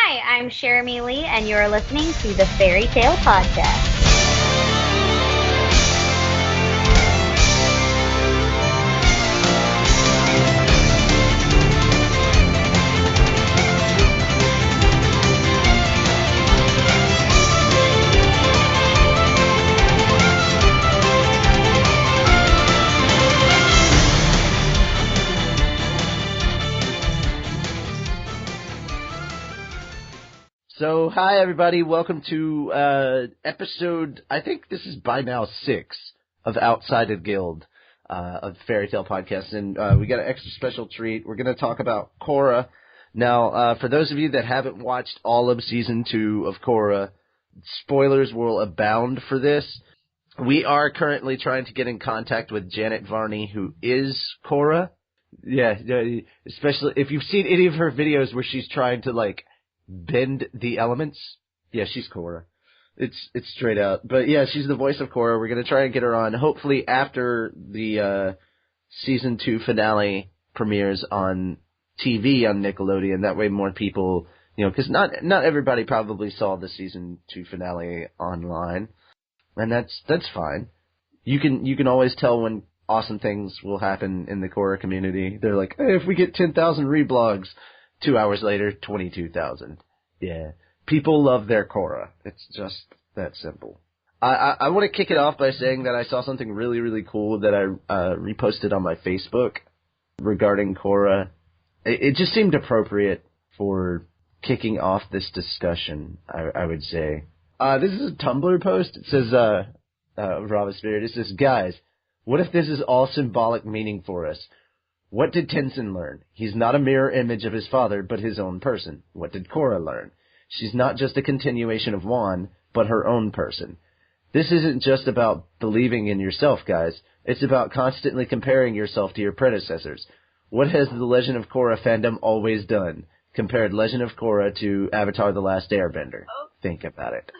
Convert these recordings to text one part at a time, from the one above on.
Hi, I'm Jeremy Lee, and you're listening to the Fairy Tale Podcast. So, hi everybody, welcome to episode, I think this is by now 6 of Outside of Guild of Fairy Tale Podcast, and we got an extra special treat. We're going to talk about Korra. Now, for those of you that haven't watched all of Season 2 of Korra, spoilers will abound for this. We are currently trying to get in contact with Janet Varney, who is Korra. Yeah, especially if you've seen any of her videos where she's trying to, bend the elements. Yeah, she's Korra. It's straight out. But yeah, she's the voice of Korra. We're going to try and get her on, hopefully after the Season 2 finale premieres on TV on Nickelodeon. That way more people, because not everybody probably saw the Season 2 finale online. And that's fine. You can always tell when awesome things will happen in the Korra community. They're like, hey, if we get 10,000 reblogs, 2 hours later, 22,000. Yeah. People love their Korra. It's just that simple. I want to kick it off by saying that I saw something really, really cool that I reposted on my Facebook regarding Korra. It just seemed appropriate for kicking off this discussion, I would say. This is a Tumblr post. It says, Rava Spirit, it says, guys, what if this is all symbolic meaning for us? What did Tenzin learn? He's not a mirror image of his father, but his own person. What did Korra learn? She's not just a continuation of Wan, but her own person. This isn't just about believing in yourself, guys. It's about constantly comparing yourself to your predecessors. What has the Legend of Korra fandom always done? Compared Legend of Korra to Avatar: The Last Airbender. Oh. Think about it.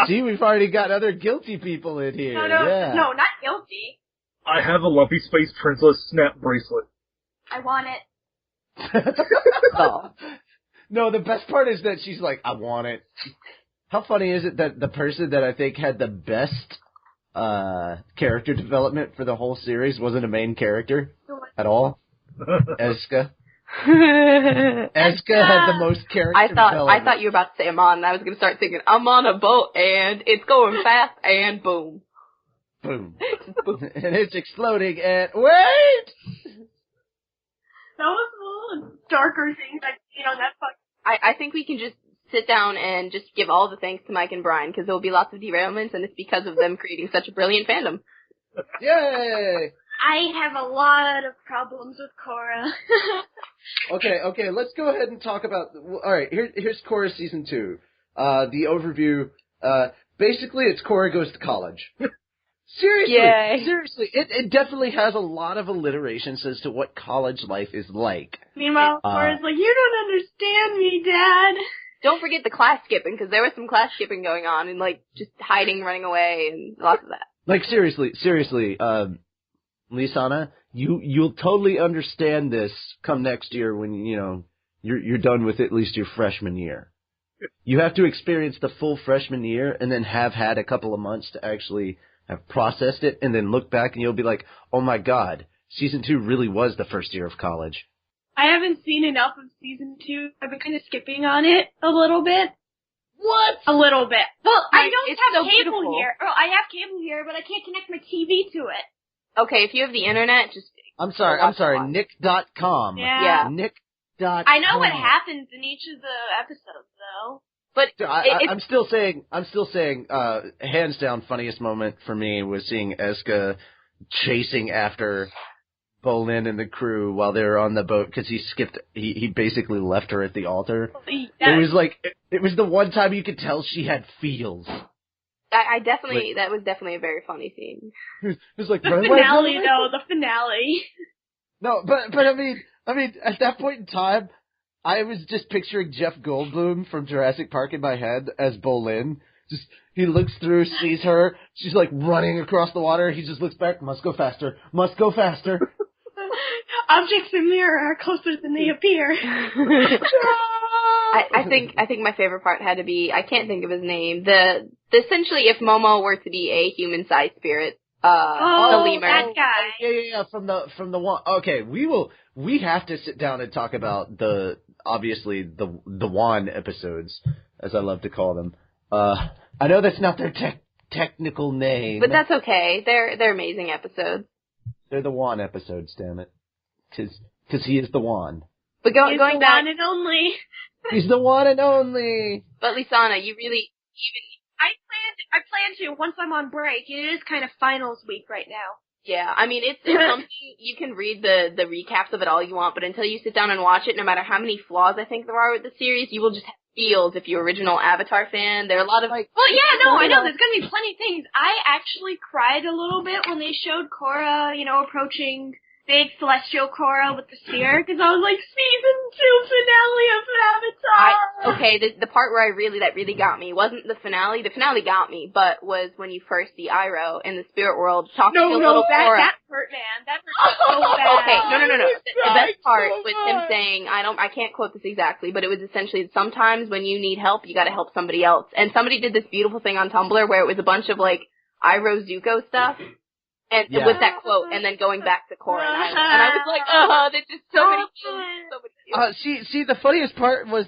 See, we've already got other guilty people in here. No, not guilty. I have a Lumpy Space Princess snap bracelet. I want it. Oh. No, the best part is that she's like, I want it. How funny is it that the person that I think had the best character development for the whole series wasn't a main character at all? Eska. Eska had the most character development. I thought you were about to say Amon, and I was going to start thinking, I'm on a boat, and it's going fast, and boom. Boom. And it's exploding, and wait! That was a little darker thing, I think we can just sit down and just give all the thanks to Mike and Brian, because there will be lots of derailments, and it's because of them creating such a brilliant fandom. Yay! I have a lot of problems with Korra. Okay, let's go ahead and talk about... Alright, here's Korra Season 2. The overview. Basically, it's Korra goes to college. Seriously, it definitely has a lot of alliterations as to what college life is like. Meanwhile, Korra's like, you don't understand me, Dad. Don't forget the class skipping, because there was some class skipping going on, and, just hiding, running away, and lots of that. Seriously, Lisana, you'll totally understand this come next year when, you're done with at least your freshman year. You have to experience the full freshman year, and then have had a couple of months to actually have processed it, and then look back and you'll be like, oh my god, Season 2 really was the first year of college. I haven't seen enough of Season 2. I've been kind of skipping on it a little bit. What? A little bit. Well, I don't have so cable beautiful. here. Oh, I have cable here, but I can't connect my TV to it. Okay, if you have the internet, just... I'm sorry, Nick.com. Yeah. Nick.com. I know what happens in each of the episodes, though. But I'm still saying, hands down, funniest moment for me was seeing Eska chasing after Bolin and the crew while they were on the boat because he basically left her at the altar. It was the one time you could tell she had feels. That was definitely a very funny scene. It was like, the finale, though, the finale. No, but I mean, at that point in time, I was just picturing Jeff Goldblum from Jurassic Park in my head as Bolin. He looks through, sees her, she's running across the water, he just looks back, must go faster. Objects in mirror are closer than they appear. I think my favorite part had to be, I can't think of his name. Essentially, if Momo were to be a human-sized spirit, the lemur. That guy. Yeah. From the one. Okay, we have to sit down and talk about the Wan episodes, as I love to call them. I know that's not their technical name, but that's okay. They're amazing episodes. They're the Wan episodes, damn it, because he is the Wan. But going the back, one and only. He's the one and only. But Lisana, you really I plan to once I'm on break. It is kind of finals week right now. Yeah, I mean, it's something, you can read the recaps of it all you want, but until you sit down and watch it, no matter how many flaws I think there are with the series, you will just have feels if you're original Avatar fan. There are a lot of, well, yeah, no, I know, there's gonna be plenty of things. I actually cried a little bit when they showed Korra, approaching big celestial Korra with the sphere, because I was like, season 2 finale of Avatar! The part where that really got me wasn't the finale. The finale got me, but was when you first see Iroh in the spirit world talking to little Korra. That hurt, man. That hurt so bad. Okay, no. The best part was him saying, I can't quote this exactly, but it was essentially, sometimes when you need help, you gotta help somebody else. And somebody did this beautiful thing on Tumblr where it was a bunch of, Iroh Zuko stuff. And with that quote, and then going back to Korra and I was like, there's just so many feels. See, the funniest part was,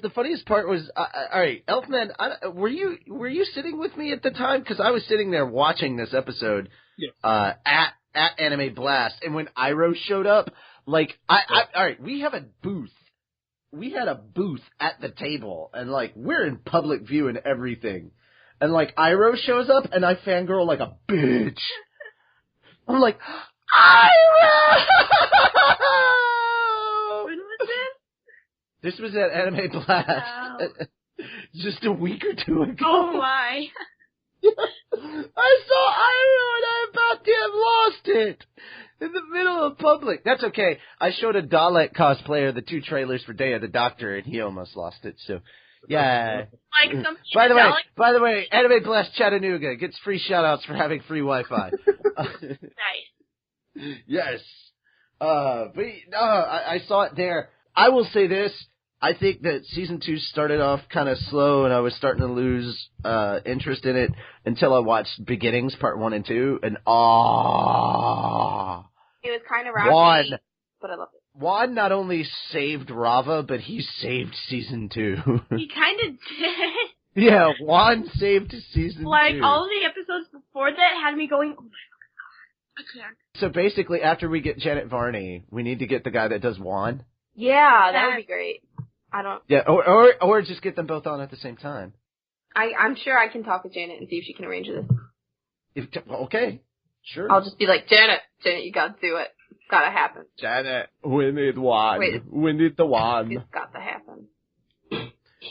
all right, Elfman, were you sitting with me at the time? Because I was sitting there watching this episode, at Anime Blast, and when Iroh showed up, all right, we have a booth. We had a booth at the table, and we're in public view and everything, and Iroh shows up, and I fangirl like a bitch. I'm like, Iroh! When was this? This was at Anime Blast. Just a week or two ago. Oh my. I saw Iroh and I'm about to have lost it. In the middle of public. That's okay. I showed a Dalek cosplayer the 2 trailers for Day of the Doctor and he almost lost it, so. Yeah. By the way, Anime Blast Chattanooga gets free shoutouts for having free Wi-Fi. Nice. Yes. I saw it there. I will say this. I think that season 2 started off kind of slow and I was starting to lose interest in it until I watched Beginnings Part 1 and 2 and it was kind of rocky, but I loved it. Juan not only saved Rava, but he saved season 2. He kind of did. Yeah, Juan saved season 2. All of the episodes before that had me going, oh my god, I can't. So basically, after we get Janet Varney, we need to get the guy that does Juan. Yeah, that would be great. Yeah, or just get them both on at the same time. I'm sure I can talk with Janet and see if she can arrange this. Okay, sure. I'll just be like, Janet, you gotta do it. It's gotta happen. Janet, we need Juan. We need the Juan. It's got to happen.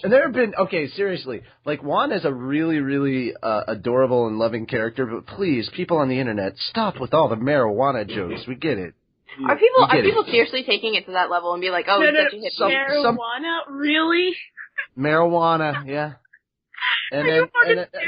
And there have been, seriously, Juan is a really, really adorable and loving character, but please, people on the internet, stop with all the marijuana jokes. We get it. Are people seriously taking it to that level and be like, oh, it's such a hit? Marijuana? Really? Marijuana, yeah. And then,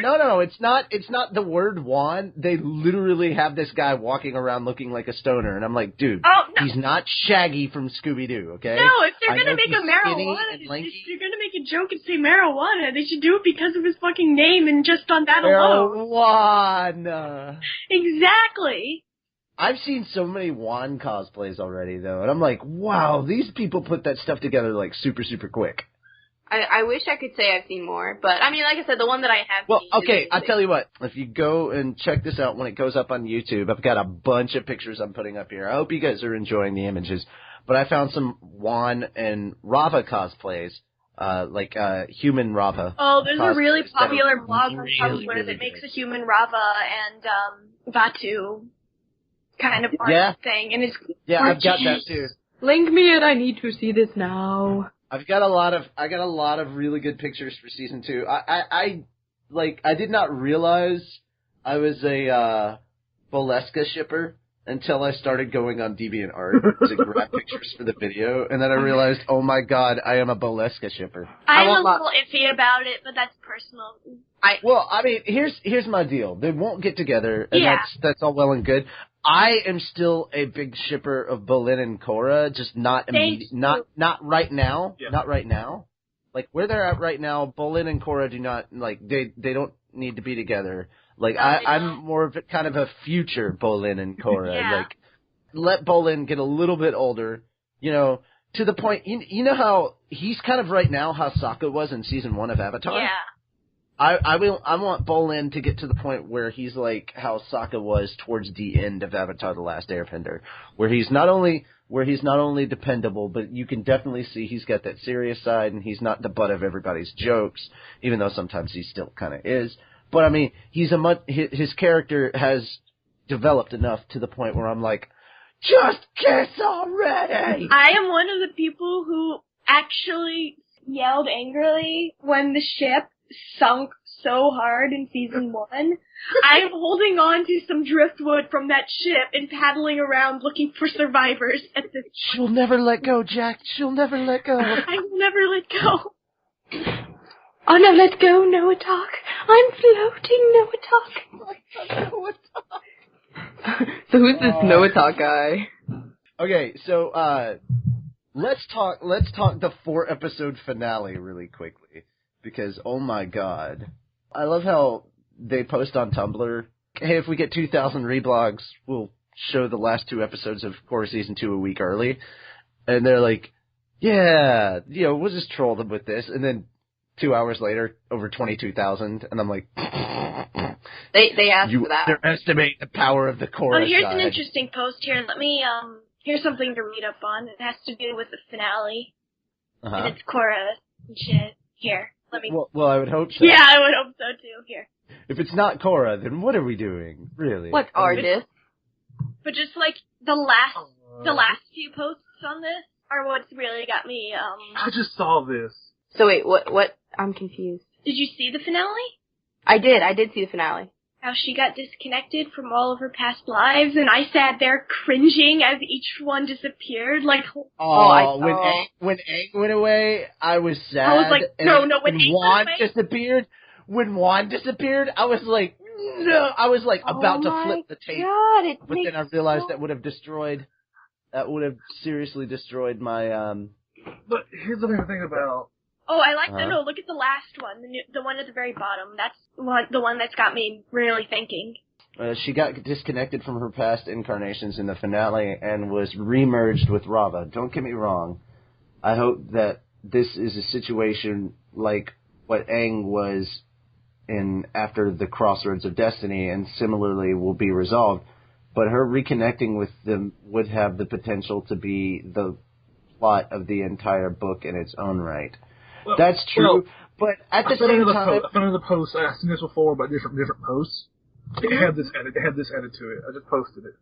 no, it's not the word Juan. They literally have this guy walking around looking like a stoner, and I'm like, dude, he's not Shaggy from Scooby-Doo, okay? No, if they're gonna make a marijuana, if you're gonna make a joke and say marijuana, they should do it because of his fucking name and just on that alone. Marijuana. Exactly. I've seen so many Juan cosplays already, though, and I'm like, wow, these people put that stuff together super, super quick. I wish I could say I've seen more, but I mean, like I said, the one that I have seen. Well, okay, I'll tell you what. If you go and check this out when it goes up on YouTube, I've got a bunch of pictures I'm putting up here. I hope you guys are enjoying the images. But I found some Juan and Rava cosplays, human Rava. Oh, there's a really popular blog on Tumblr that makes a human Rava and Vatu kind of art thing, and it's gorgeous. I've got that too. Link me and I need to see this now. I got a lot of really good pictures for season 2. I did not realize I was a Boleska shipper until I started going on DeviantArt to grab pictures for the video, and then I realized, oh my god, I am a Boleska shipper. I'm a little iffy about it, but that's personal. Here's my deal. They won't get together, and that's all well and good. I am still a big shipper of Bolin and Korra, just not not right now. Yeah. Not right now. Like where they're at right now, Bolin and Korra do not they don't need to be together. Like I'm more of kind of a future Bolin and Korra. Yeah. Like let Bolin get a little bit older, to the point. You know how he's kind of right now how Sokka was in season 1 of Avatar. Yeah. I want Bolin to get to the point where he's like how Sokka was towards the end of Avatar: The Last Airbender, where he's not only dependable, but you can definitely see he's got that serious side, and he's not the butt of everybody's jokes, even though sometimes he still kind of is. But I mean, his character has developed enough to the point where I'm like, just kiss already. I am one of the people who actually yelled angrily when the ship sunk so hard in season 1. I am holding on to some driftwood from that ship and paddling around looking for survivors at this point. She'll never let go, Jack. She'll never let go. I will never let go. Oh no, let go, Noah talk. I'm floating, Noah talk. Noah talk. So who's this Noah talk guy? Okay, so let's talk the 4-episode finale really quickly. Because, oh my god. I love how they post on Tumblr, hey, if we get 2,000 reblogs, we'll show the last 2 episodes of Korra Season 2 a week early. And they're like, yeah, we'll just troll them with this. And then 2 hours later, over 22,000. And I'm like, they asked for that. You underestimate the power of the Korra here's side. an interesting post here. Let me, here's something to read up on. It has to do with the finale. Uh-huh. And it's Korra and shit. Here. Let me. Well, I would hope so. Yeah, I would hope so too. Here. If it's not Korra, then what are we doing, really? What's artist? But just like the last few posts on this are what's really got me. I just saw this. So wait, what? I'm confused. Did you see the finale? I did see the finale. How she got disconnected from all of her past lives, and I sat there cringing as each one disappeared. Like, when Aang went away, I was sad. I was like, no, when Aang Juan went away? disappeared. When Juan disappeared, I was like, no. I was like about to flip the tape, God, but then I realized that would have seriously destroyed my. But here's the thing about. Oh, I like that. No, look at the last one, the one at the very bottom. That's the one that's got me really thinking. She got disconnected from her past incarnations in the finale and was remerged with Rava. Don't get me wrong. I hope that this is a situation like what Aang was in after the Crossroads of Destiny, and similarly will be resolved. But her reconnecting with them would have the potential to be the plot of the entire book in its own right. Well, that's true, but at the same time... I found another post. I've seen this before about different posts. It had this added to it. I just posted it.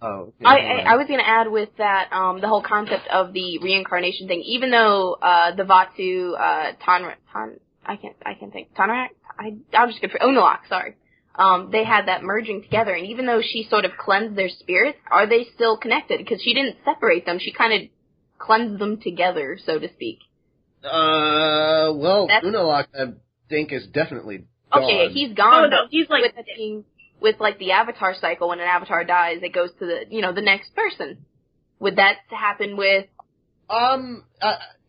Oh. Okay. I was going to add with that the whole concept of the reincarnation thing. Even though the Vatu I can't think Tanrak. I'm just going to Unalaq. Sorry. They had that merging together, and even though she sort of cleansed their spirits, are they still connected? Because she didn't separate them. She kind of cleansed them together, so to speak. Unalaq, I think, is definitely gone. Okay, he's gone. Oh, no, he's like... With like the avatar cycle, when an avatar dies, it goes to the next person. Would that happen with?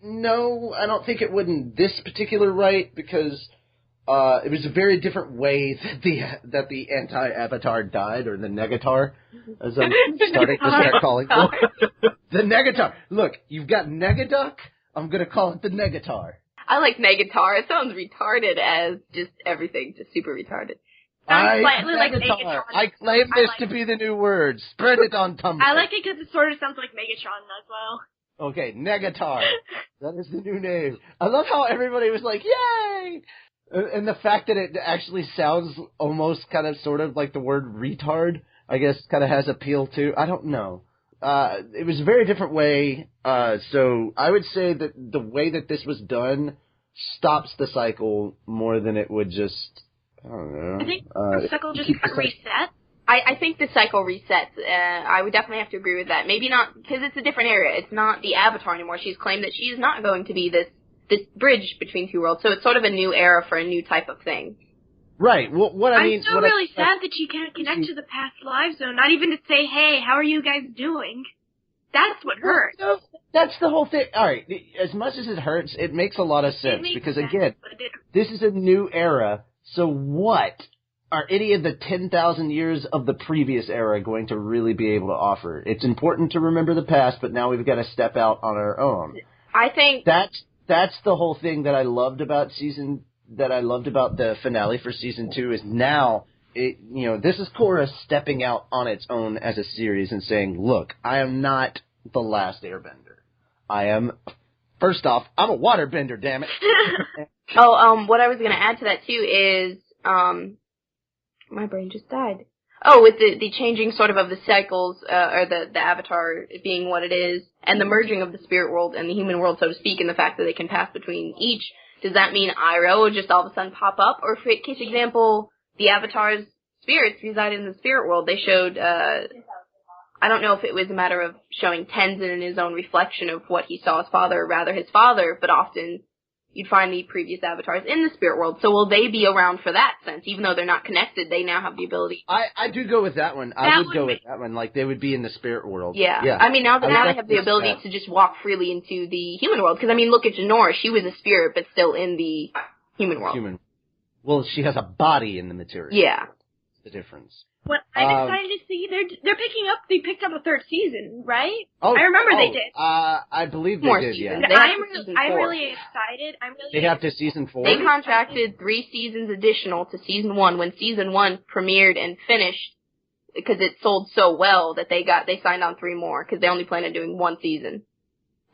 No, I don't think it would in this particular right, because it was a very different way that the anti-avatar died, or the negatar, as I'm starting to start calling it. The negatar. Look, you've got Negaduck. I'm gonna call it the negatar. I like negatar. It sounds retarded as just everything, just super retarded. I claim this to be the new word. Spread it on Tumblr. I like it because it sort of sounds like Megatron as well. Okay, Negatar. That is the new name. I love how everybody was like, yay! And the fact that it actually sounds almost kind of sort of like the word retard, I guess, kind of has appeal too. I don't know. It was a very different way. So I would say that the way that this was done stops the cycle more than it would just... I don't know. I think the cycle just reset. I think the cycle resets. I would definitely have to agree with that. Maybe not, because it's a different era. It's not the Avatar anymore. She's claimed that she is not going to be this bridge between two worlds. So it's sort of a new era for a new type of thing. Right. Well, I'm still really sad that she can't connect to the past lives, though. Not even to say, hey, how are you guys doing? That's what hurts. No, that's the whole thing. All right. As much as it hurts, it makes a lot of sense because, again, this is a new era. So what are any of the 10,000 years of the previous era going to really be able to offer? It's important to remember the past, but now we've got to step out on our own. I think that's the whole thing that I loved about the finale for season 2 is now this is Korra stepping out on its own as a series and saying, look, I am not the last airbender. I am, first off, I'm a waterbender, damn it. What I was going to add to that too is, my brain just died. Oh, with the changing sort of the cycles, or the avatar being what it is, and the merging of the spirit world and the human world, so to speak, and the fact that they can pass between each. Does that mean Iroh will just all of a sudden pop up? Or for case example, the Avatar's spirits reside in the spirit world. They showed, I don't know if it was a matter of showing Tenzin in his own reflection of what he saw his father, or rather his father, but often you'd find the previous avatars in the spirit world. So will they be around for that sense? Even though they're not connected, they now have the ability. I do go with that one. I would go with that one. Like, they would be in the spirit world. Yeah. I mean, now they have the ability to just walk freely into the human world. Because, I mean, look at Jinora. She was a spirit, but still in the human world. Well, she has a body in the material. Yeah. That's the difference. What I'm excited to see, they picked up a 3rd season, right? Oh, I remember they did. I believe they did, seasons. yeah. I'm really excited. They have to season 4? They contracted 3 seasons additional to season 1 when season 1 premiered and finished because it sold so well that they signed on 3 more because they only plan on doing 1 season.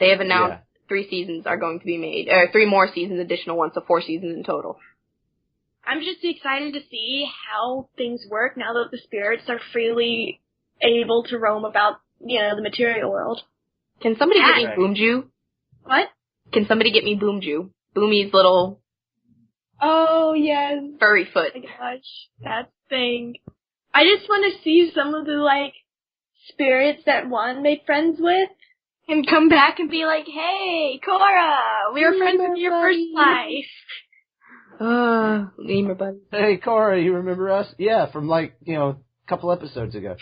They have announced 3 seasons are going to be made, or 3 more seasons, additional ones, so 4 seasons in total. I'm just excited to see how things work now that the spirits are freely able to roam about, the material world. Can somebody get me Boomju? What? Can somebody get me Boomju? Boomy's little... Oh, yes. Furry foot. Oh my gosh, that thing. I just want to see some of the, spirits that Juan made friends with and come back and be like, hey, Korra, we were friends in your first life. Gamer buddy. Hey, Korra, you remember us? Yeah, from a couple episodes ago.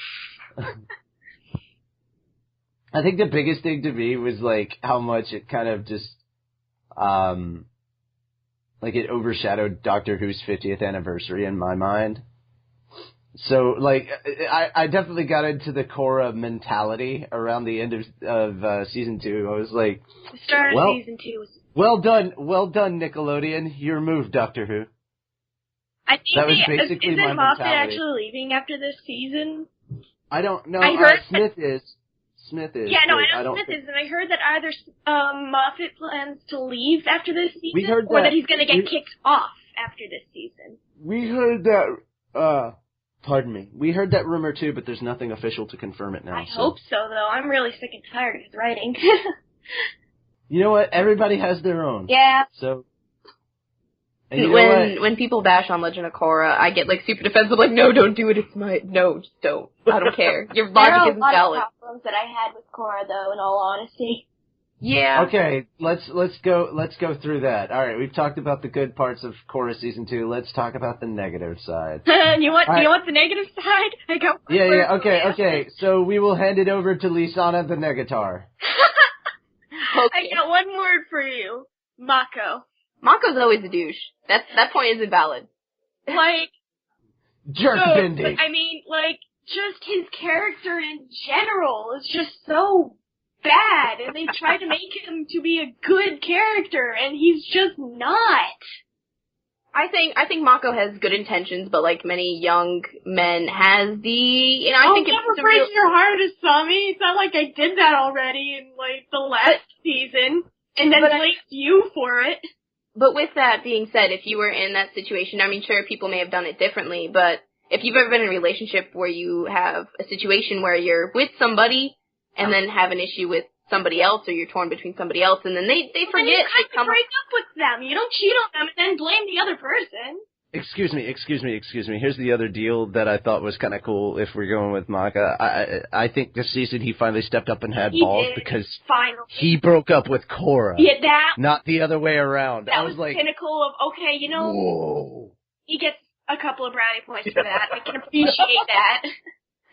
I think the biggest thing to me was how much it kind of just it overshadowed Doctor Who's 50th anniversary in my mind. So I definitely got into the Korra mentality around the end of season 2. I was like, the start of season 2 was well done, Nickelodeon. Your move, Doctor Who. I think that was basically my Moffat mentality. actually leaving after this season? I don't know. I heard Smith is. Yeah, no, I know Smith is, and I heard that either Moffat plans to leave after this season, or that he's going to get kicked off after this season. We heard that. Pardon me. We heard that rumor too, but there's nothing official to confirm it now. I hope so, though. I'm really sick and tired of his writing. You know what? Everybody has their own. Yeah. So. When people bash on Legend of Korra, I get super defensive, no, don't do it. No, just don't. I don't care. Your logic isn't valid. There are a lot of problems that I had with Korra, though. In all honesty. Yeah. Okay, let's go through that. All right, we've talked about the good parts of Korra season 2. Let's talk about the negative side. You want the negative side? I got one. Yeah. Okay. So we will hand it over to Lisana the Negatar. Okay. I got one word for you. Mako. Mako's always a douche. That point isn't valid. Jerk bending. I mean, just his character in general is just so bad, and they tried to make him to be a good character, and he's just not. I think Mako has good intentions, but like many young men, has the, I think never break your heart, Asami. It's not like I did that already in the last season, and then blamed you for it. But with that being said, if you were in that situation, I mean, sure, people may have done it differently, but if you've ever been in a relationship where you have a situation where you're with somebody and then have an issue with somebody else, or you're torn between somebody else, and then they forget. You kind of break up with them. You don't cheat on them and then blame the other person. Excuse me. Here's the other deal that I thought was kind of cool if we're going with Maka. I think this season he finally stepped up and had balls because he broke up with Korra. Yeah, not the other way around. That was the pinnacle of, okay, Whoa. he gets a couple of brownie points for that. I can appreciate that.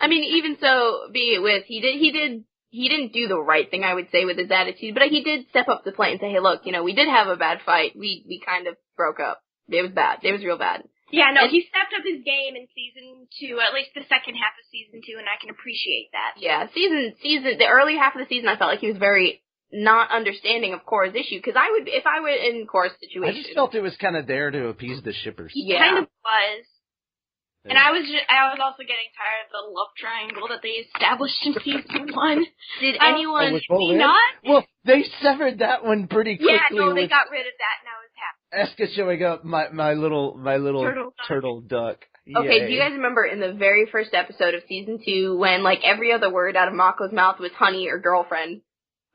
I mean, even so, be it with, he didn't do the right thing, I would say, with his attitude, but he did step up to the plate and say, hey, look, we did have a bad fight. We kind of broke up. It was bad. It was real bad. Yeah, no, he stepped up his game in season 2, at least the second half of season 2, and I can appreciate that. Yeah, the early half of the season, I felt like he was very not understanding of Korra's issue, because if I were in Korra's situation. I just felt it was kind of there to appease the shippers. He kind of was. Yeah. And I was also getting tired of the love triangle that they established in season 1. Did anyone not? Well, they severed that one pretty quickly. Yeah, no, they got rid of that, and I was happy. Eska showing up, my little turtle duck. Okay, Yay. do you guys remember in the very first episode of season 2 when every other word out of Mako's mouth was honey or girlfriend?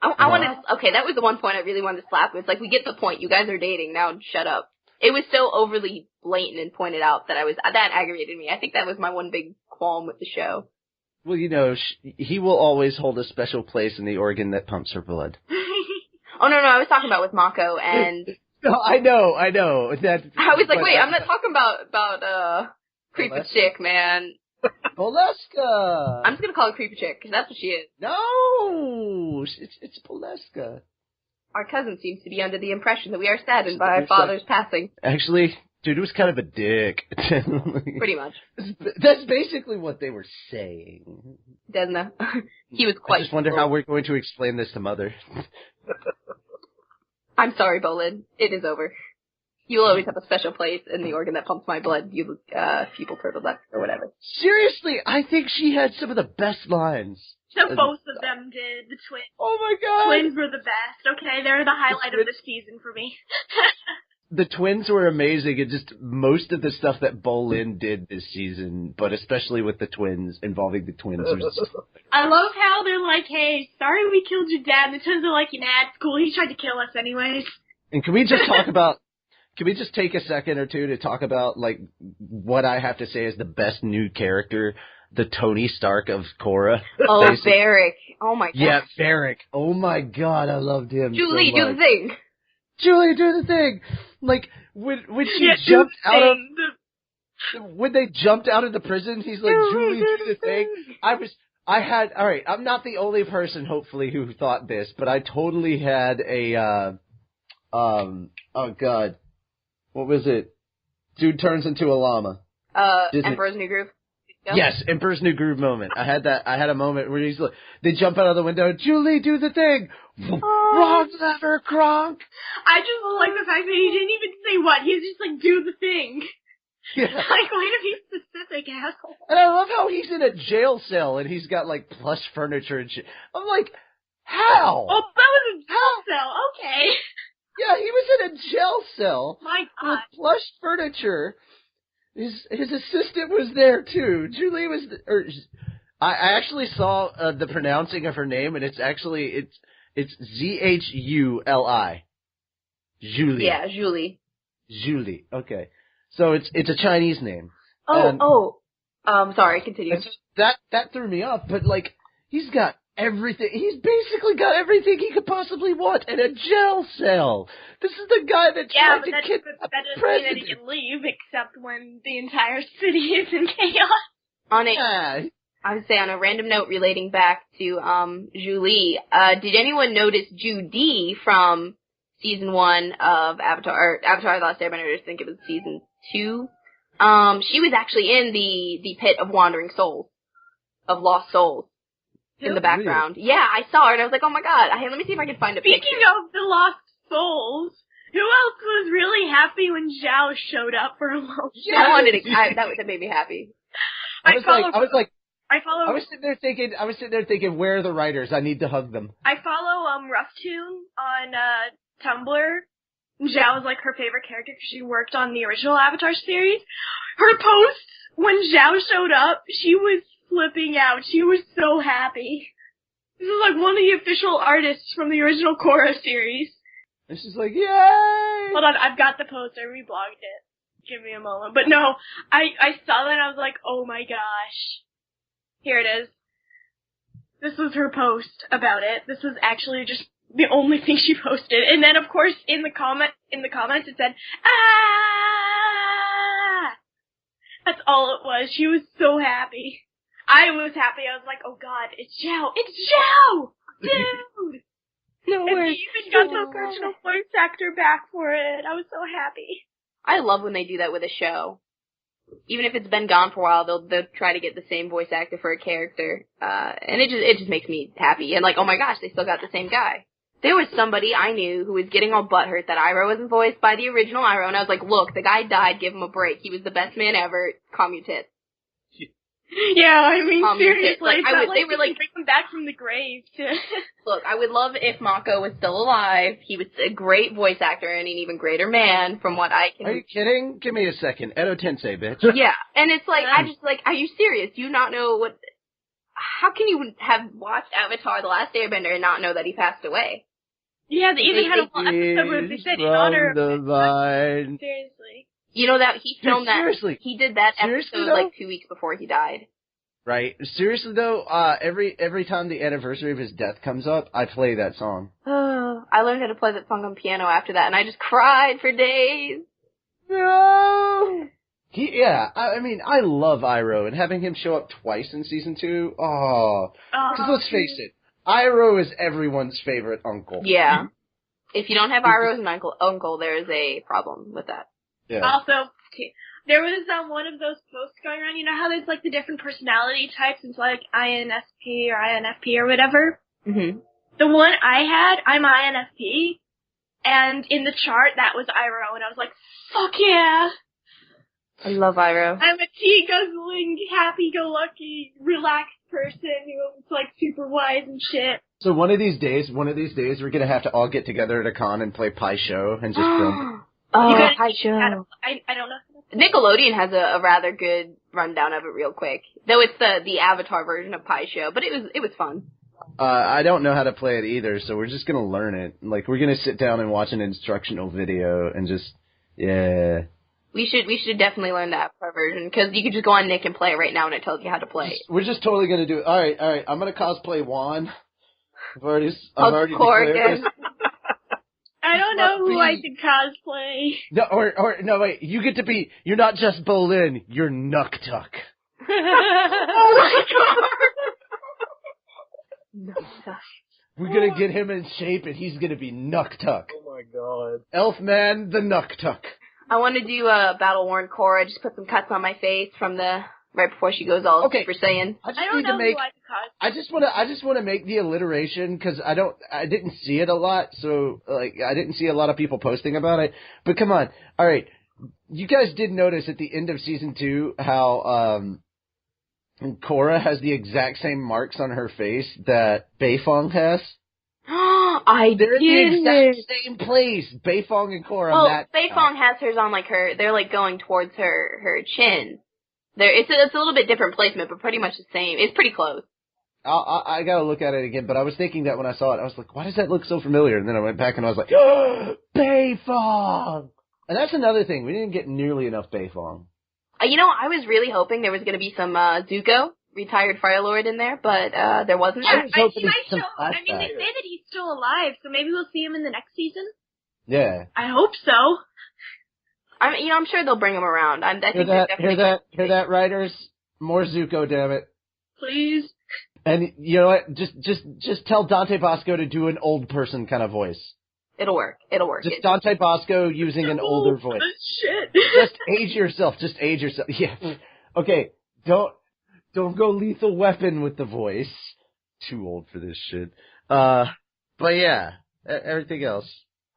I wanted to, okay, that was the one point I really wanted to slap. It's we get the point. You guys are dating. Now shut up. It was so overly blatant and pointed out that that aggravated me. I think that was my one big qualm with the show. Well, he will always hold a special place in the organ that pumps her blood. Oh, no, I was talking about with Mako and... No, I know. I was like, wait, I'm not talking about creepy chick, man. Poleska! I'm just gonna call her creepy chick, because that's what she is. No! It's Poleska. Our cousin seems to be under the impression that we are saddened by our father's passing. Actually, dude was kind of a dick. Pretty much. That's basically what they were saying. Desna. He was quite... I just wonder how we're going to explain this to Mother. I'm sorry, Bolin. It is over. You will always have a special place in the organ that pumps my blood, you people turtleneck or whatever. Seriously, I think she had some of the best lines. So both of them did, the twins. Oh my god! Twins were the best. Okay, they're the highlight of this season for me. The twins were amazing, and just most of the stuff that Bolin did this season, but especially with the twins, involving the twins. I love how they're like, hey, sorry we killed your dad, and the twins are like, nah, it's cool, he tried to kill us anyways. And can we just talk about... Can we just take a second or two to talk about, what I have to say is the best new character, the Tony Stark of Korra? Oh, Varric. Oh, my God. Yeah, Varric. Oh, my God, I loved him Julie, so much. do the thing. Julie, do the thing. When she jumped out of... When they jumped out of the prison, he's like, Julie, do the thing. Alright, I'm not the only person, hopefully, who thought this, but I totally had a, oh, God. What was it? Dude turns into a llama. Emperor's New Groove. Yep. Yes, Emperor's New Groove moment. I had a moment where they jump out of the window, Julie, do the thing! Wrong lever, Kronk! I just like the fact that he didn't even say what, he was just like, do the thing. Yeah. Why to be specific, asshole? And I love how he's in a jail cell and he's got plush furniture and shit. I'm like, how? Oh, that was a jail cell, okay. Yeah, he was in a jail cell. My God. With plush furniture. His assistant was there too. Julie was. I actually saw the pronouncing of her name, and it's Zhuli. Julie. Yeah, Julie. Julie. Okay, so it's a Chinese name. Sorry, continue. That threw me off, but he's got everything. He's basically got everything he could possibly want in a jail cell. This is the guy that tried to kidnap the president. That doesn't mean that he can leave, except when the entire city is in chaos. I would say on a random note relating back to Julie, did anyone notice Judy from season 1 of Avatar The Last Airbender? I think it was season 2. She was actually in the pit of wandering souls, of lost souls. In the background. Really? Yeah, I saw her and I was like, oh my God. Hey, let me see if I can find a picture. Speaking of the lost souls, who else was really happy when Zhao showed up for a moment? Yeah, that made me happy. I was sitting there thinking, where are the writers? I need to hug them. I follow Roughtune on Tumblr. Zhao is her favorite character because she worked on the original Avatar series. Her posts when Zhao showed up, she was flipping out. She was so happy. This is one of the official artists from the original Korra series. And she's like, yay! Hold on, I've got the post. I reblogged it. Give me a moment. But no, I saw that and I was like, oh my gosh. Here it is. This was her post about it. This was actually just the only thing she posted. And then of course in the comments it said, ah! That's all it was. She was so happy. I was happy. I was like, oh god, it's Zhao. It's Zhao! Dude! No And way. he even got the original voice actor back for it. I was so happy. I love when they do that with a show. Even if it's been gone for a while, they'll try to get the same voice actor for a character. And it just makes me happy. And like, oh my gosh, they still got the same guy. There was somebody I knew who was getting all butthurt that Iroh wasn't voiced by the original Iroh, and I was like, look, the guy died, give him a break. He was the best man ever. Calm your tits. Yeah, I mean, seriously, like, they were like bring him back from the grave to. Look, I would love if Mako was still alive. He was a great voice actor and an even greater man from what I can. Are you kidding? Give me a second. Edo Tensei, bitch. Yeah, and it's like, I just like, are you serious? Do you not know what, how can you have watched Avatar The Last Airbender and not know that he passed away? Yeah, they even had a whole episode where they said in honor of the vine. Seriously. You know that he filmed that. Seriously. He did that episode though? like 2 weeks before he died. Right. Seriously though, every time the anniversary of his death comes up, I play that song. I learned how to play that song on piano after that, and I just cried for days. No. I mean, I love Iroh, and having him show up twice in season 2, because let's face it, Iroh is everyone's favorite uncle. Yeah. If you don't have Iroh as an uncle, there is a problem with that. Yeah. Also, there was one of those posts going around. You know how there's like the different personality types? It's like INSP or INFP or whatever. Mm-hmm. The one I had, I'm INFP, and in the chart that was Iroh, and I was like, fuck yeah! I love Iroh. I'm a tea-guzzling, happy-go-lucky, relaxed person who's like super wise and shit. So one of these days, we're gonna have to all get together at a con and play Pai Sho and just film. Pai Sho. I don't know. Nickelodeon has a rather good rundown of it real quick. Though it's the Avatar version of Pai Sho, but it was fun. I don't know how to play it either, so we're just gonna learn it. Like, we're gonna sit down and watch an instructional video and just, yeah. We should definitely learn the Avatar version, because you could just go on Nick and play it right now and it tells you how to play it. We're just totally gonna do it. Alright, I'm gonna cosplay Juan. I've already Korra declared again. I don't know who I could cosplay. No, no, wait, you're not just Bolin, you're Nuktuk. Oh my god! Nuktuk. We're gonna get him in shape and he's gonna be Nuktuk. Oh my god. Elfman the Nuktuk. I want to do a battle-worn Korra, just put some cuts on my face from right before she goes all Super Saiyan. I don't know who I could cosplay. I just want to make the alliteration because I didn't see it a lot, so like I didn't see a lot of people posting about it. But come on, all right, you guys did notice at the end of season 2 how Korra has the exact same marks on her face that Beifong has. They're in the exact same place. Beifong and Korra. Well, Beifong has hers on like they're like going towards her chin. It's a little bit different placement, but pretty much the same. It's pretty close. I gotta look at it again, but I was thinking that when I saw it, I was like, why does that look so familiar? And then I went back and I was like, Beifong! And that's another thing. We didn't get nearly enough Beifong. I was really hoping there was going to be some Zuko, retired Fire Lord, in there, but there wasn't. I was hoping they some say that he's still alive, so maybe we'll see him in the next season. Yeah. I hope so. I'm sure they'll bring him around. Hear that, writers? More Zuko, damn it. Please. And you know what? Just tell Dante Bosco to do an old person kind of voice. It'll work. Just Dante Bosco using an older voice. Shit. Just age yourself. Yeah. Okay. Don't go Lethal Weapon with the voice. Too old for this shit. But yeah, everything else.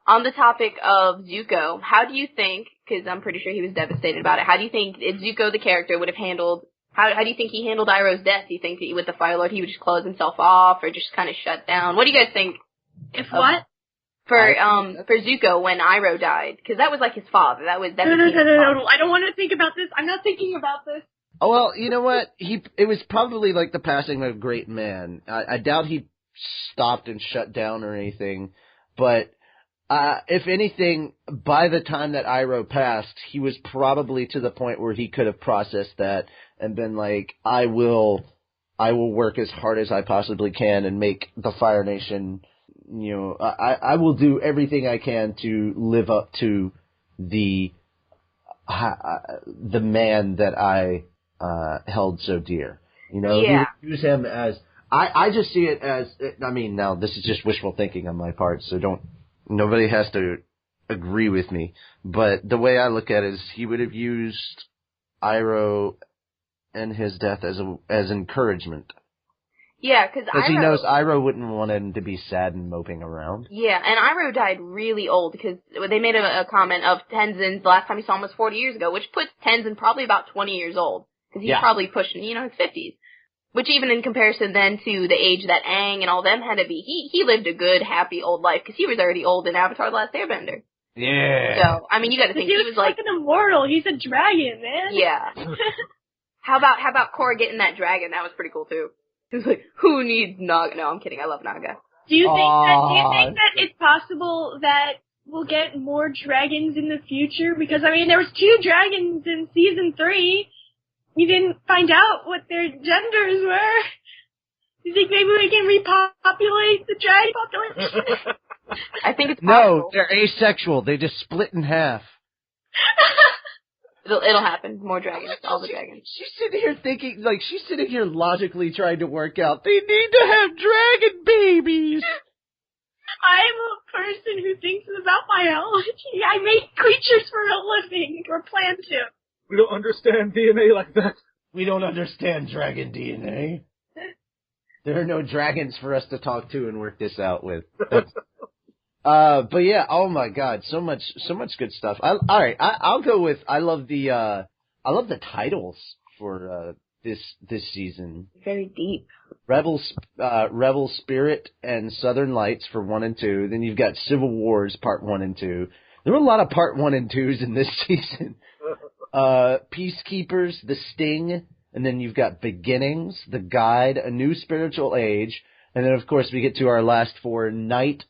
On the topic of Zuko, how do you think, because I'm pretty sure he was devastated about it, how do you think if Zuko the character would have handled, how do you think he handled Iroh's death? Do you think that with the Fire Lord he would just close himself off or just kind of shut down? What do you guys think? If what? For Zuko when Iroh died, because that was like his father. No. I don't want to think about this. I'm not thinking about this. Oh, well, you know what? It was probably like the passing of a great man. I doubt he stopped and shut down or anything, but if anything, by the time that Iroh passed, he was probably to the point where he could have processed that and been like, I will work as hard as I possibly can and make the Fire Nation, I will do everything I can to live up to the the man that I held so dear. You know, he would use him as. I just see it as. I mean, now this is just wishful thinking on my part, so nobody has to agree with me. But the way I look at it is, he would have used Iroh and his death as encouragement. Yeah, because he knows Iroh wouldn't want him to be sad and moping around. Yeah, and Iroh died really old because they made a comment of Tenzin's, the last time he saw him was 40 years ago, which puts Tenzin probably about 20 years old. Because he's probably pushing, his 50s. Which even in comparison then to the age that Aang and all them had to be, he lived a good, happy old life because he was already old in Avatar: The Last Airbender. Yeah. So, I mean, you gotta think he was like... fucking immortal. He's a dragon, man. Yeah. How about Korra getting that dragon? That was pretty cool, too. He was like, who needs Naga? No, I'm kidding. I love Naga. Do you think that it's possible that we'll get more dragons in the future? Because, I mean, there was 2 dragons in season 3. We didn't find out what their genders were. Do you think maybe we can repopulate the dragon population? I think it's possible. No, they're asexual. They just split in half. It'll happen. More dragons. All the dragons. She's sitting here thinking, she's sitting here logically trying to work out, they need to have dragon babies. I'm a person who thinks about biology. I make creatures for a living, or plan to. We don't understand DNA like that. We don't understand dragon DNA. There are no dragons for us to talk to and work this out with. But yeah, oh my God, so much good stuff. I'll go with, I love the titles for, this season. Very deep. Rebel Spirit and Southern Lights for 1 and 2. Then you've got Civil Wars Part 1 and 2. There were a lot of Part 1 and 2s in this season. Peacekeepers, The Sting, and then you've got Beginnings, The Guide, A New Spiritual Age, and then of course we get to our last 4, Night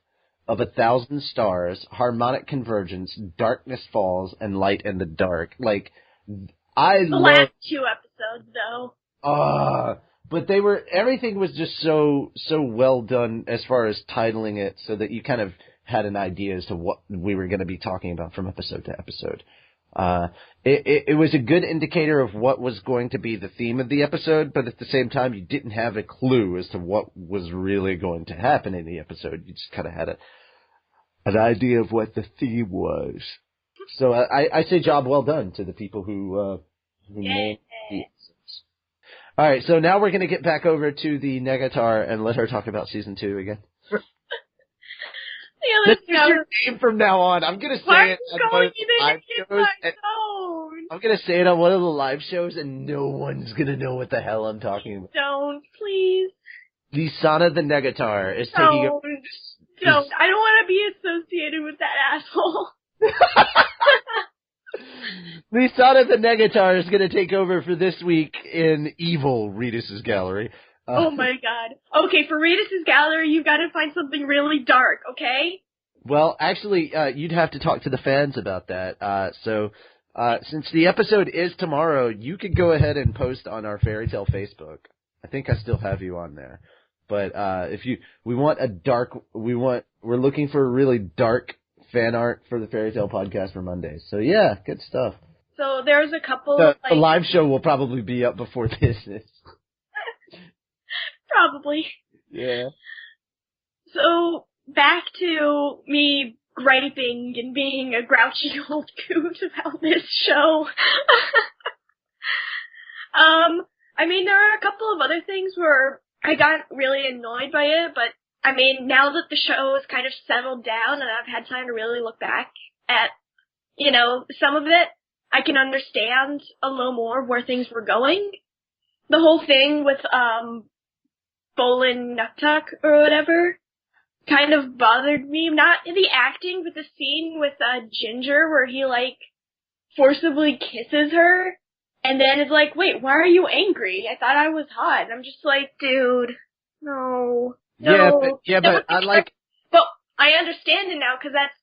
of 1,000 Stars, Harmonic Convergence, Darkness Falls, and Light in the Dark. The last 2 episodes, though. But everything was just so well done as far as titling it, so that you kind of had an idea as to what we were going to be talking about from episode to episode. It was a good indicator of what was going to be the theme of the episode, but at the same time, you didn't have a clue as to what was really going to happen in the episode. You just kind of had an idea of what the theme was. So I say job well done to the people who named the episodes. All right, so now we're going to get back over to the Negatar and let her talk about season 2 again. This is your name from now on. I'm gonna say it on one of the live shows. I'm gonna say it on one of the live shows, and no one's gonna know what the hell I'm talking about. Don't, please. Lisana the Negatar is taking over. Don't. I don't want to be associated with that asshole. Lisana the Negatar is gonna take over for this week in Evil Redis's Gallery. Oh my God. Okay, for Redis's Gallery, you've got to find something really dark, okay? Well, actually, you'd have to talk to the fans about that. So, since the episode is tomorrow, you could go ahead and post on our Fairy Tale Facebook. I think I still have you on there. But, we're looking for a really dark fan art for the Fairy Tale podcast for Mondays. So yeah, good stuff. So there's a couple the live show will probably be up before this is. Probably. Yeah. So, back to me griping and being a grouchy old coot about this show. I mean, there are a couple of other things where I got really annoyed by it, but, I mean, now that the show has kind of settled down and I've had time to really look back at, some of it, I can understand a little more where things were going. The whole thing with, Bolin Nuktuk or whatever kind of bothered me. Not the acting, but the scene with Ginger where he forcibly kisses her and then is like, wait, why are you angry? I thought I was hot. And I'm just like, dude, no. But I like... But I understand it now because that's,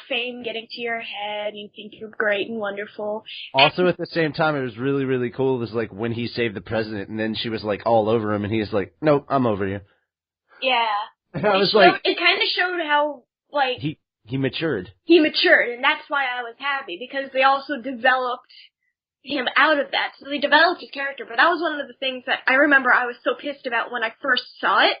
fame getting to your head. You think you're great and wonderful. Also, at the same time, it was really, really cool. It was when he saved the president, and then she was all over him, and he was like, "Nope, I'm over you." Yeah. And I was it kind of showed how he He matured. He matured, and that's why I was happy, because they also developed him out of that. So they developed his character, but that was one of the things that I remember I was so pissed about when I first saw it.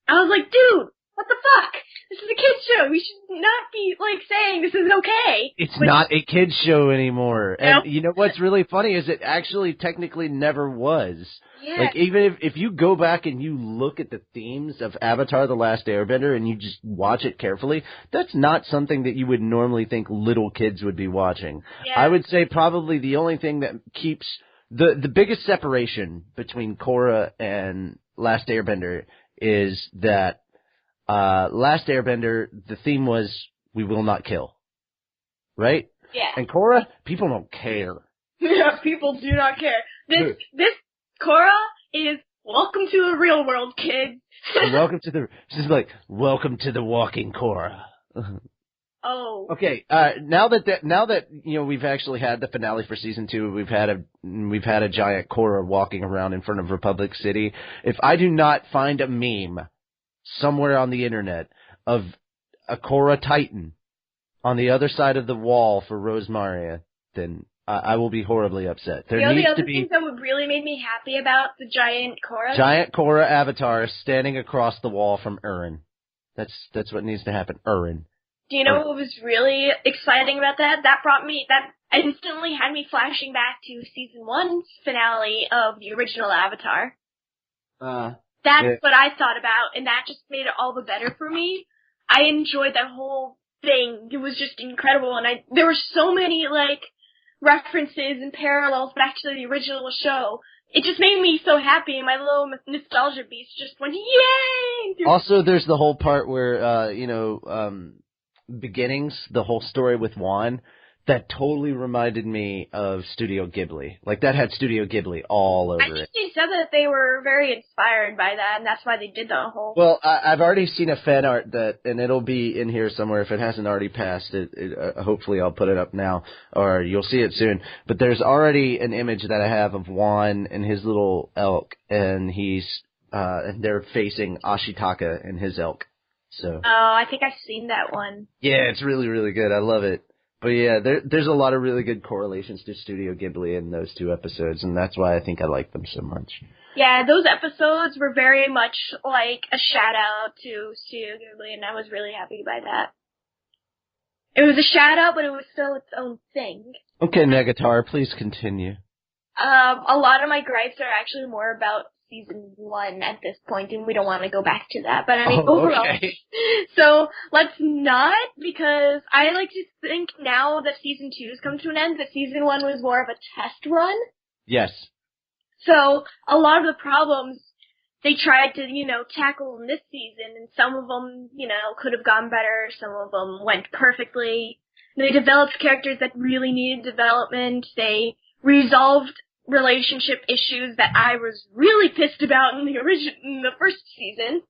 I was like, dude, what the fuck? This is a kid's show. We should not be, saying this is okay. It's not a kid's show anymore. Nope. And you know what's really funny is it actually technically never was. Yeah. Even if you go back and you look at the themes of Avatar The Last Airbender and you just watch it carefully, that's not something that you would normally think little kids would be watching. Yeah. I would say probably the only thing that keeps the biggest separation between Korra and Last Airbender is that Last Airbender, the theme was, we will not kill. Right? Yeah. And Korra, people don't care. Yeah, people do not care. This Korra is welcome to the real world, kids. She's like, welcome to the walking Korra. Oh. Okay, now that we've actually had the finale for season 2, we've had a giant Korra walking around in front of Republic City. If I do not find a meme somewhere on the internet of a Korra Titan on the other side of the wall for Rosemaria, then I will be horribly upset. There needs the other to be thing that would really make me happy about the giant Korra. Giant Korra avatar standing across the wall from Urin. That's what needs to happen. Urin. Do you know what was really exciting about that? That instantly had me flashing back to season 1's finale of the original Avatar. That's what I thought about, and that just made it all the better for me. I enjoyed that whole thing. It was just incredible, and there were so many, references and parallels back to the original show. It just made me so happy, and my little nostalgia beast just went, yay! Also, there's the whole part where, Beginnings, the whole story with Juan, that totally reminded me of Studio Ghibli. That had Studio Ghibli all over it. I think they said that they were very inspired by that, and that's why they did the whole... Well, I've already seen a fan art and it'll be in here somewhere if it hasn't already passed. Hopefully I'll put it up now, or you'll see it soon. But there's already an image that I have of Juan and his little elk, and they're facing Ashitaka and his elk. So. Oh, I think I've seen that one. Yeah, it's really, really good. I love it. But yeah, there's a lot of really good correlations to Studio Ghibli in those 2 episodes, and that's why I think I like them so much. Yeah, those episodes were very much like a shout-out to Studio Ghibli, and I was really happy by that. It was a shout-out, but it was still its own thing. Okay, Negatar, please continue. A lot of my gripes are actually more about season 1 at this point, and we don't want to go back to that, but overall. Okay. So, let's not, because I like to think now that season 2 has come to an end, that season 1 was more of a test run. Yes. So, a lot of the problems they tried to, tackle in this season, and some of them, could have gone better, some of them went perfectly. They developed characters that really needed development, they resolved relationship issues that I was really pissed about in the first season.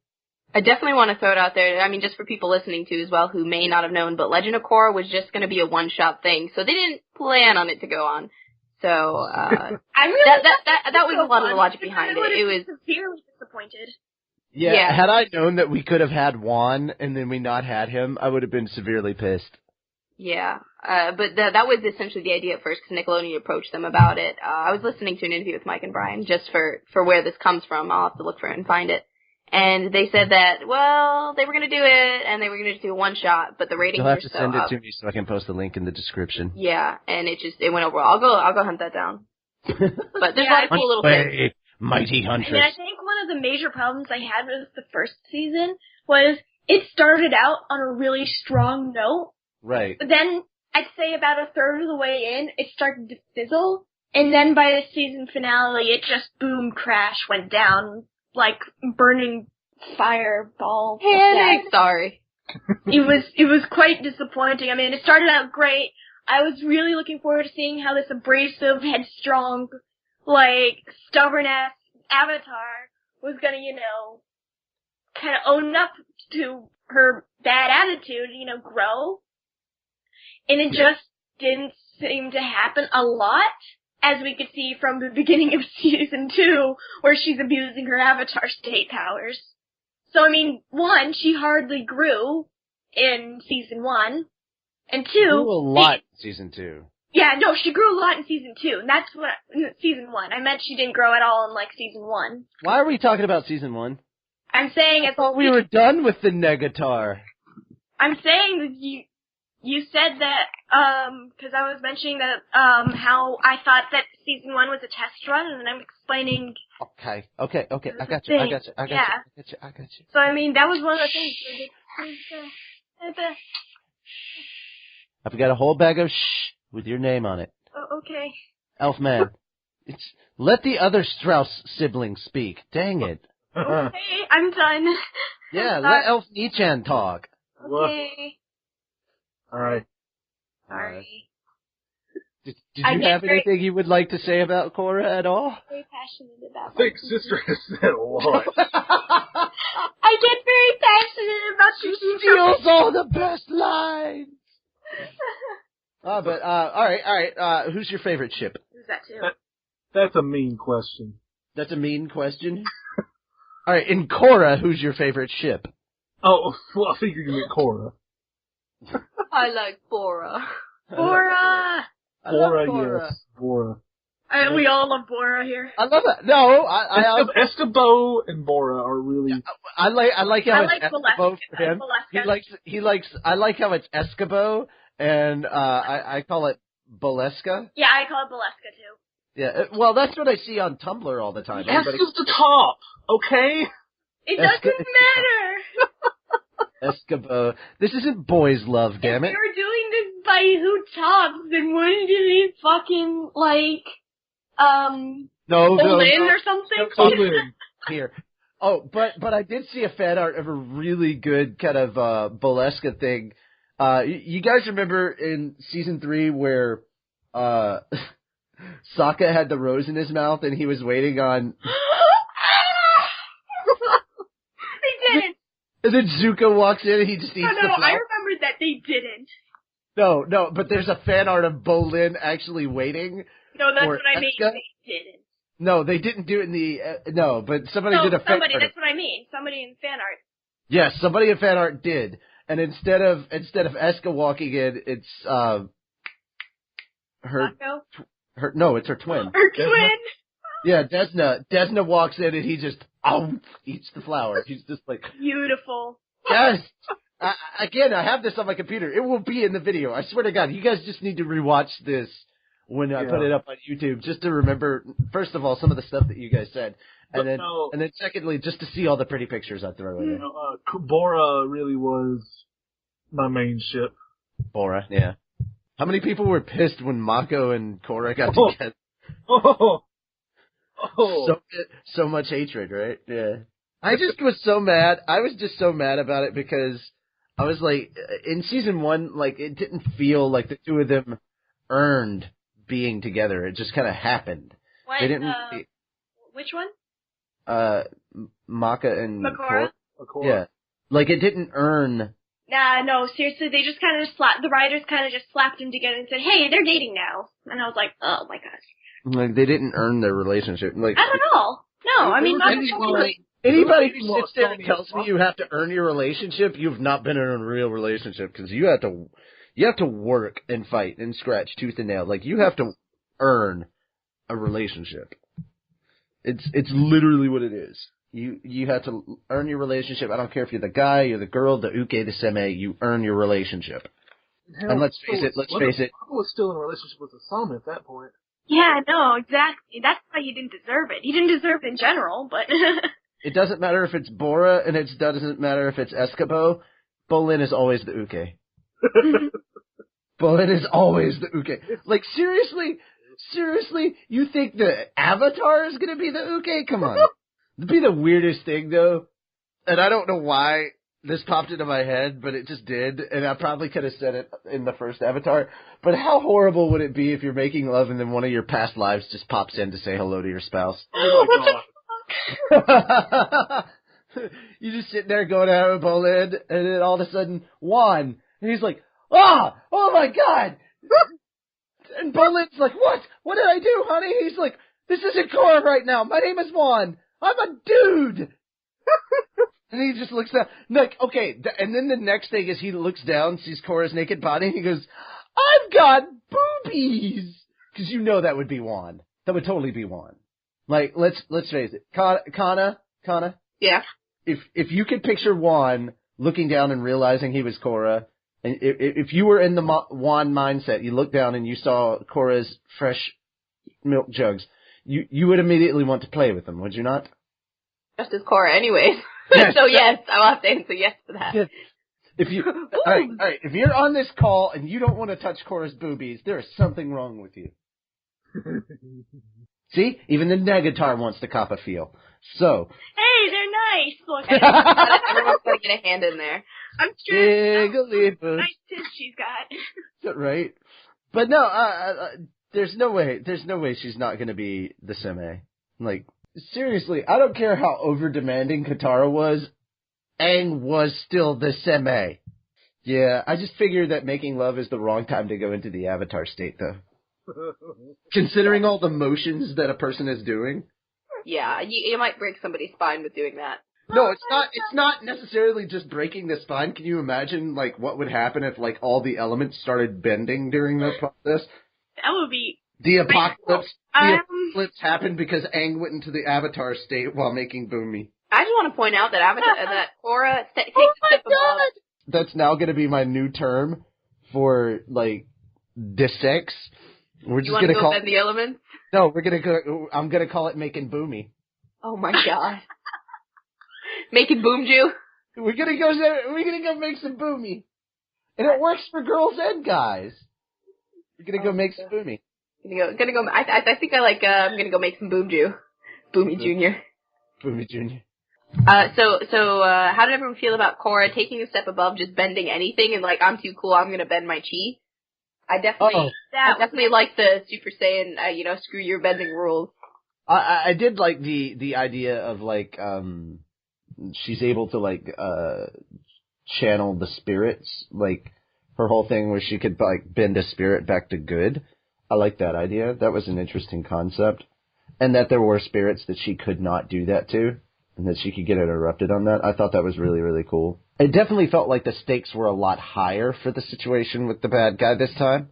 I definitely want to throw it out there, just for people listening to as well who may not have known, but Legend of Korra was just going to be a one-shot thing, so they didn't plan on it to go on. So, that was a lot of the logic behind it. It was severely disappointed. Yeah, had I known that we could have had Juan and then we not had him, I would have been severely pissed. Yeah, but that was essentially the idea at first, because Nickelodeon approached them about it. I was listening to an interview with Mike and Brian, just for where this comes from. I'll have to look for it and find it. And they said that, they were going to do it, and they were going to do a one-shot, but the ratings were so up. You'll have to send it to me so I can post the link in the description. Yeah, and it went over. I'll go hunt that down. But there's a lot of cool little things. Mighty Huntress. And I think one of the major problems I had with the first season was it started out on a really strong note. Right. But then, I'd say about a third of the way in, it started to fizzle. And then by the season finale, it just boom, crash, went down like burning fireball. Sorry. It was quite disappointing. It started out great. I was really looking forward to seeing how this abrasive, headstrong, stubborn-ass Avatar was gonna, kind of own up to her bad attitude, grow. And it just didn't seem to happen a lot, as we could see from the beginning of season 2, where she's abusing her Avatar state powers. So, one, she hardly grew, in season 1. And 2... She grew a lot in season 2. Yeah, no, she grew a lot in season 2, and that's what, season 1. I meant she didn't grow at all in, like, season 1. Why are we talking about season 1? I'm saying... I thought we were done with the Negatar. I'm saying that you said that, cause I was mentioning that, how I thought that season 1 was a test run, and then I'm explaining... Okay, I got you. So, I mean, that was one of the things I've got a whole bag of with your name on it. Oh, okay. Elfman. Let the other Strauss siblings speak. Dang it. Okay, I'm done. Yeah, let Elf Nichan talk. Okay. Alright. Sorry. Did you have anything you would like to say about Korra at all? I'm very passionate about I think Sister has said a lot. I get very passionate about She steals all the best lines. Alright, who's your favorite ship? Who's that too? That's a mean question. That's a mean question? Alright, in Korra, who's your favorite ship? Oh, well, I figured you meant Korra. I like Bora. Bora! Bora, Yes. Bora. We all love Bora here. I love it. No, I Escobo and Bora are really... I like how I it's like Escobo for him. I like how it's Escobo, and I call it Boleska. Yeah, I call it Boleska too. Yeah, well, that's what I see on Tumblr all the time. Esco's the top, okay? It doesn't matter! Escobo. This isn't boys' love, damn it. If you're doing this by who tops, then wouldn't you be fucking, like, Olin or something? Olin. Here. Oh, but I did see a fan art of a really good kind of, Boleska thing. You guys remember in season 3 where, Sokka had the rose in his mouth and he was waiting on... They didn't. And then Zuko walks in and he just eats the flower. I remember that they didn't. No, but there's a fan art of Bolin actually waiting. No, that's for what I mean. Eska. They didn't. No, they didn't do it in the, but somebody did a fan art. That's what I mean. Somebody in fan art. Yes, somebody in fan art did. And instead of Eska walking in, it's, it's her twin. Her twin! Yeah, Desna walks in and he just, eats the flower. He's just like... Beautiful. Yes! Again, I have this on my computer. It will be in the video. I swear to God, you guys just need to rewatch this when I put it up on YouTube, just to remember, first of all, some of the stuff that you guys said. And then secondly, just to see all the pretty pictures I throw in there. Bora really was my main ship. Bora, yeah. How many people were pissed when Mako and Korra got together? So much hatred, right? Yeah. I just was so mad. I was just so mad about it because I was like, in season 1, like, it didn't feel like the two of them earned being together. It just kind of happened. What, they didn't. Which one? Maka and Korra? Yeah. Like, it didn't earn. Nah, no, seriously, they just kind of the writers kind of just slapped them together and said, hey, they're dating now. And I was like, oh my gosh. Like, they didn't earn their relationship. Like, I don't know. No, I mean, anybody who sits there and tells me you have to earn your relationship, you've not been in a real relationship, because you have to work and fight and scratch tooth and nail. Like, you have to earn a relationship. It's literally what it is. You have to earn your relationship. I don't care if you're the guy, you're the girl, the uke, the seme, you earn your relationship. And let's face it. I was still in a relationship with Asami at that point. Yeah, no, exactly. That's why you didn't deserve it. You didn't deserve it in general, but... It doesn't matter if it's Bora, and it doesn't matter if it's Escobo. Bolin is always the uke. Bolin is always the uke. Like, seriously, you think the Avatar is gonna be the uke? Come on. It'd be the weirdest thing, though. And I don't know why this popped into my head, but it just did. And I probably could have said it in the first Avatar. But how horrible would it be if you're making love and then one of your past lives just pops in to say hello to your spouse? Oh my God. You just sitting there going out with Bolin, and then all of a sudden, Juan, and he's like, oh my God! And Bolin's like, what did I do, honey? He's like, this isn't Korra right now. My name is Juan. I'm a dude. And he just looks down. Like, okay, and then the next thing is he looks down, sees Korra's naked body, and he goes, I've got boobies! Because you know that would be Juan. That would totally be Juan. Like, let's face it. Kana? Yeah. If you could picture Juan looking down and realizing he was Korra, and if you were in the Juan mindset, you looked down and you saw Korra's fresh milk jugs, you would immediately want to play with them, would you not? Just as Korra anyways. Yes. So yes, I will have to answer yes to that. Yes. If you, all right, if you're on this call and you don't want to touch Korra's boobies, there is something wrong with you. See? Even the Negatar wants to cop a feel. So. Hey, they're nice. Look, Everyone's gonna get a hand in there. I'm sure. Jigglypuff. Nice tits she's got. Is that right? But no, there's no way she's not gonna be the Seme. Like, seriously, I don't care how over-demanding Katara was, Aang was still the Seme. Yeah, I just figured that making love is the wrong time to go into the Avatar state, though. Considering all the motions that a person is doing. Yeah, you might break somebody's spine with doing that. No, it's not necessarily just breaking the spine. Can you imagine, like, what would happen if, like, all the elements started bending during the process? That would be... The apocalypse happened because Aang went into the Avatar state while making Boomy. I just want to point out that Korra takes a step above. That's now going to be my new term for, like, dissex. We're just going to call it the elements? No, I'm going to call it making Boomy. Oh my god. Making Boomju? We're going to go make some Boomy. And it works for girls and guys. We're going to go make some Boomy. I think I'm gonna go make some Boomju. Boomy Jr. Boomy Jr. So how did everyone feel about Korra taking a step above, just bending anything, and like, I'm too cool, I'm gonna bend my chi? I definitely like the Super Saiyan, screw your bending rules. I did like the idea of, like, she's able to, like, channel the spirits, like, her whole thing where she could, like, bend a spirit back to good. I like that idea. That was an interesting concept. And that there were spirits that she could not do that to, and that she could get interrupted on that. I thought that was really, really cool. It definitely felt like the stakes were a lot higher for the situation with the bad guy this time.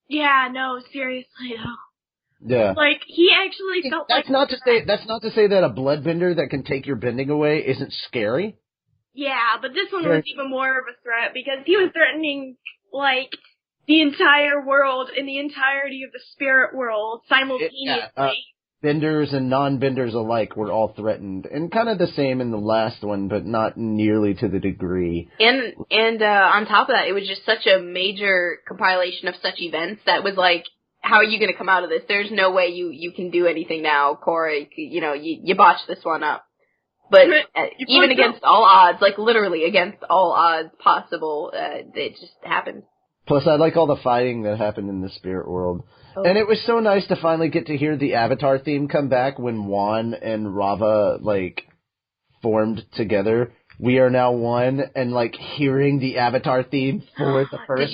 Yeah, no, seriously though. Yeah. Like, he actually felt that's not to say that a bloodbender that can take your bending away isn't scary. Yeah, but this one was even more of a threat because he was threatening, like, the entire world and the entirety of the spirit world simultaneously. Benders and non-benders alike were all threatened, and kind of the same in the last one, but not nearly to the degree. And on top of that, it was just such a major compilation of such events that was like, how are you going to come out of this? There's no way you can do anything now, Korra. You botched this one up. But even against all odds, like literally against all odds possible, it just happened. Plus, I like all the fighting that happened in the spirit world. Oh. And it was so nice to finally get to hear the Avatar theme come back when Juan and Rava, like, formed together. We are now one, and, like, hearing the Avatar theme for the first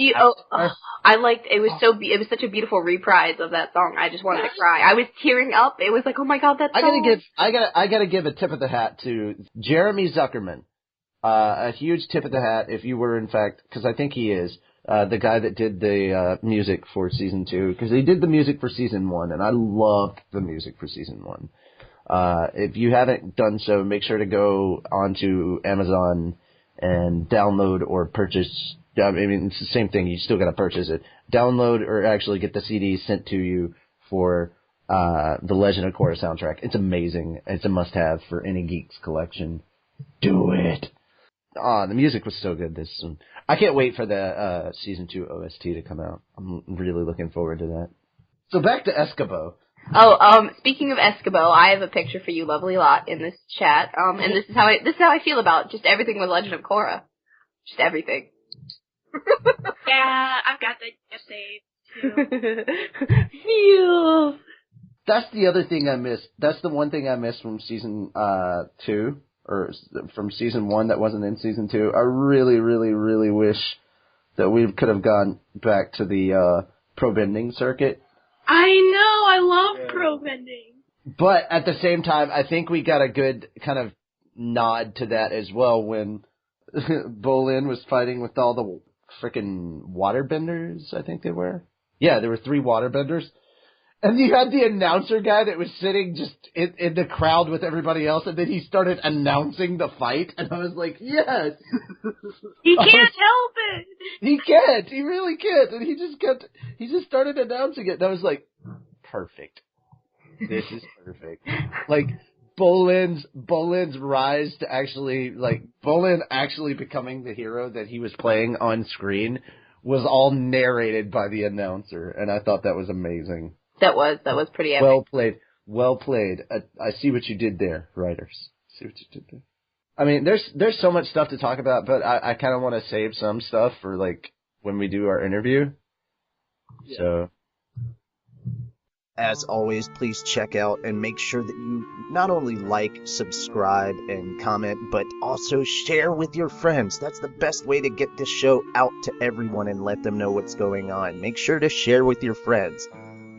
I liked, it was such a beautiful reprise of that song. I just wanted to cry. I was tearing up. It was like, oh my god, that song. I gotta give a tip of the hat to Jeremy Zuckerman. A huge tip of the hat, if you were, in fact, because I think he is, the guy that did the music for season 2, because he did the music for season 1, and I loved the music for season 1. If you haven't done so, make sure to go onto Amazon and download or purchase. I mean, it's the same thing. You still got to purchase it. Download or actually get the CD sent to you for the Legend of Korra soundtrack. It's amazing. It's a must-have for any Geeks collection. Do it. The music was so good. I can't wait for the season 2 OST to come out. I'm really looking forward to that. So back to Escobo. Speaking of Escobo, I have a picture for you, lovely lot, in this chat. And this is how I feel about just everything with Legend of Korra. Just everything. Yeah, I've got the essay too. That's the other thing I missed. That's the one thing I missed from season 2, or from season 1 that wasn't in season 2. I really, really, really wish that we could have gone back to the pro bending circuit. I know, I love pro bending. But at the same time, I think we got a good kind of nod to that as well when Bolin was fighting with all the frickin' waterbenders, I think they were. Yeah, there were 3 waterbenders. And you had the announcer guy that was sitting just in the crowd with everybody else, and then he started announcing the fight, and I was like, yes! He can't help it! He can't! He really can't! And he just started announcing it, and I was like, perfect. This is perfect. Like, Bolin's rise to actually, like, Bolin actually becoming the hero that he was playing on screen was all narrated by the announcer, and I thought that was amazing. That was pretty epic. Well played. I see what you did there, writers. See what you did there. I mean, there's so much stuff to talk about, but I kind of want to save some stuff for, like, when we do our interview. Yeah. So. As always, please check out and make sure that you not only like, subscribe, and comment, but also share with your friends. That's the best way to get this show out to everyone and let them know what's going on. Make sure to share with your friends.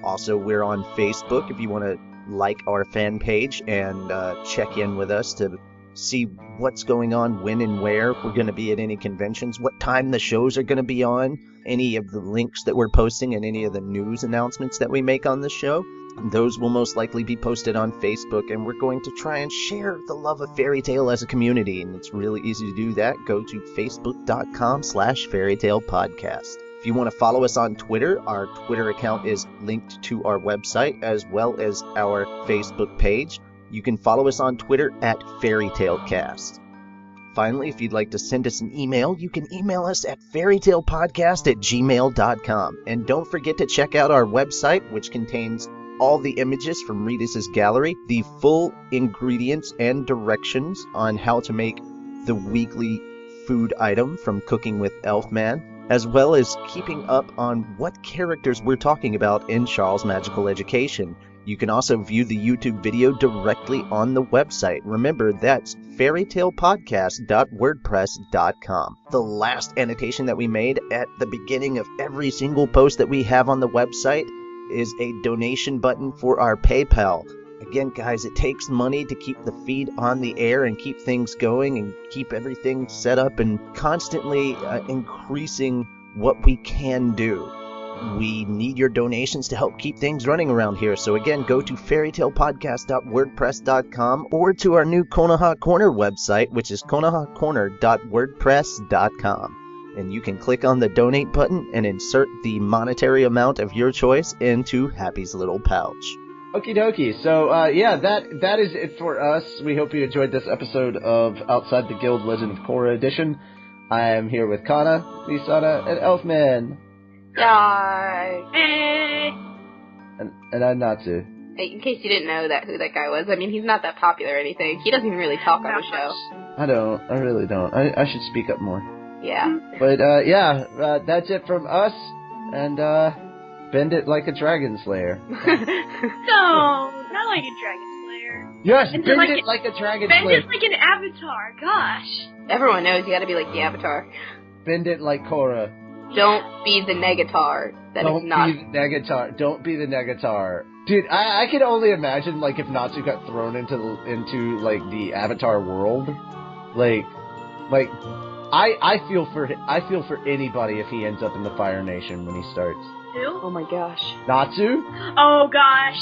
Also, we're on Facebook if you want to like our fan page and check in with us to see what's going on, when and where, if we're going to be at any conventions, what time the shows are going to be on, any of the links that we're posting, and any of the news announcements that we make on the show. Those will most likely be posted on Facebook, and we're going to try and share the love of Fairy Tail as a community, and it's really easy to do that. Go to facebook.com/fairytailpodcast. If you want to follow us on Twitter, our Twitter account is linked to our website as well as our Facebook page. You can follow us on Twitter at FairyTaleCast. Finally, if you'd like to send us an email, you can email us at fairytailpodcast@gmail.com. And don't forget to check out our website, which contains all the images from Ritas' gallery, the full ingredients and directions on how to make the weekly food item from Cooking with Elfman, as well as keeping up on what characters we're talking about in Charles' Magical Education. You can also view the YouTube video directly on the website. Remember, that's fairytailpodcast.wordpress.com. The last annotation that we made at the beginning of every single post that we have on the website is a donation button for our PayPal. Again, guys, it takes money to keep the feed on the air and keep things going and keep everything set up and constantly increasing what we can do. We need your donations to help keep things running around here. So again, go to fairytailpodcast.wordpress.com or to our new Konoha Corner website, which is konohacorner.wordpress.com. And you can click on the donate button and insert the monetary amount of your choice into Happy's little pouch. Okie dokie. So, yeah, that is it for us. We hope you enjoyed this episode of Outside the Guild Legend of Korra edition. I am here with Kana, Misana, and Elfman. Die. And I'm Natsu. In case you didn't know who that guy was, I mean, he's not that popular or anything. He doesn't even really talk on the show. I really don't. I should speak up more. Yeah. But, that's it from us, and, bend it like a dragon slayer. No, not like a dragon slayer. Yes, bend it like a dragon slayer. Bend it like an avatar, gosh. Everyone knows you gotta be like the avatar. Bend it like Korra. Don't be the negatar. Don't be the negatar. Dude, I can only imagine, like, if Natsu got thrown into like, the Avatar world. Like, I feel for anybody if he ends up in the Fire Nation when he starts. Who? Oh my gosh. Natsu? Oh gosh.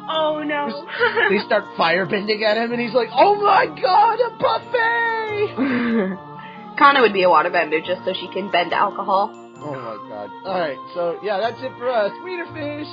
Oh no. They start firebending at him and he's like, oh my god, a buffet! Kana would be a waterbender just so she can bend alcohol. Oh my god. Alright, so yeah, that's it for us. Wiener fish!